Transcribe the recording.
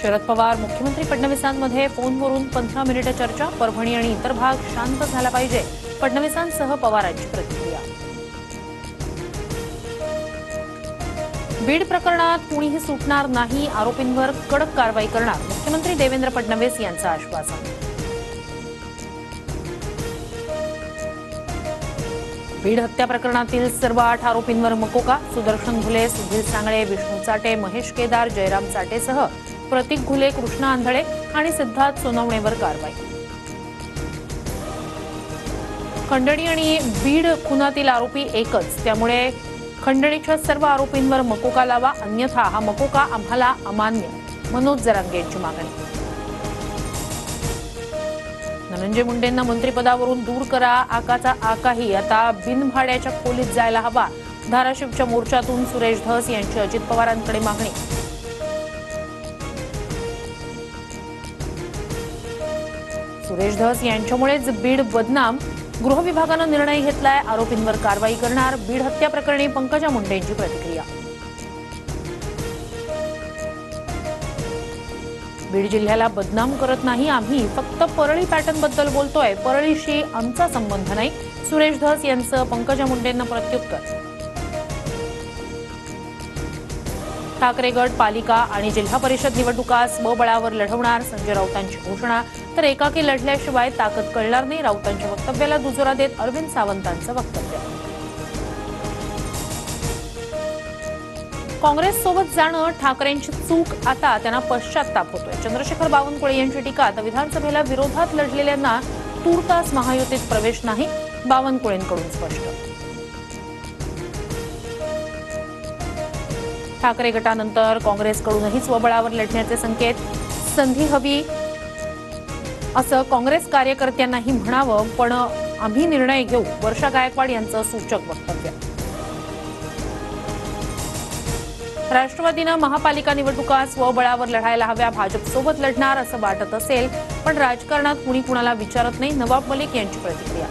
शरद पवार मुख्यमंत्री फडणवीसांमध्ये फोनवरून 15 मिनिटे चर्चा. परभणी आणि इतर भाग शांत झाला पाहिजे. फडणवीसांसह पवारांची प्रतिक्रिया. बीड प्रकरणात कुणीही सुटणार नाही. आरोपींवर कडक कारवाई करणार. मुख्यमंत्री देवेंद्र फडणवीस यांचं आश्वासन. बीड हत्या प्रकरणातील सर्व 8 आरोपींवर मकोका. सुदर्शन घुले, सुधीर सांगळे, विष्णू चाटे, महेश केदार, जयराम चाटेसह प्रतीक घुले, कृष्णा आंधळे आणि सिद्धार्थ सोनवणेवर कारवाई. खंडणी आणि बीड खुनातील आरोपी एकच, त्यामुळे खंडणीच्या सर्व आरोपींवर मकोका लावा, अन्यथा हा मकोका आम्हाला अमान्य. मनोज जरांगे यांची मागणी. धनंजय मुंडेंना मंत्रिपदावरून दूर करा. आकाचा आकाही आता बिनभाड्याच्या खोलीत जायला हवा. धाराशिवच्या मोर्चातून सुरेश धस यांची अजित पवारांकडे मागणी. सुरेश धस यांच्यामुळेच बीड बदनाम. गृह विभागानं निर्णय घेतलाय. आरोपींवर कारवाई करणार. बीड हत्या प्रकरणी पंकजा मुंडेंची प्रतिक्रिया. बीड जिल्ह्याला बदनाम करत नाही आम्ही, फक्त परळी पॅटर्न बद्दल बोलतोय. परळीशी आमचा संबंध नाही. सुरेश धस यांचं पंकजा मुंडेंना प्रत्युत्तर. ठाकरे गट पालिका आणि जिल्हा परिषद निवडणुका स्वबळावर लढवणार. संजय राऊतांची घोषणा. तर एकाकी लढल्याशिवाय ताकद कळणार नाही. राऊतांच्या वक्तव्याला दुजोरा देत अरविंद सावंतांचं वक्तव्य. काँग्रेससोबत जाणं ठाकरेंची चूक. आता त्यांना पश्चात्ताप होतोय. चंद्रशेखर बावनकुळे यांची टीका. तर विधानसभेला विरोधात लढलेल्यांना तूर्तास महायुतीत प्रवेश नाही. बावनकुळेंकडून स्पष्ट. ठाकरे गटानंतर काँग्रेसकडूनही स्वबळावर लढण्याचे संकेत. संधी हवी असं काँग्रेस कार्यकर्त्यांनाही म्हणावं, पण आम्ही निर्णय घेऊ. वर्षा गायकवाड यांचं सूचक वक्तव्य. राष्ट्रवादीनं महापालिका निवडणुका स्वबळावर लढायला हव्या. भाजपसोबत लढणार असं वाटत असेल, पण राजकारणात कुणी कुणाला विचारत नाही. नवाब मलिक यांची प्रतिक्रिया.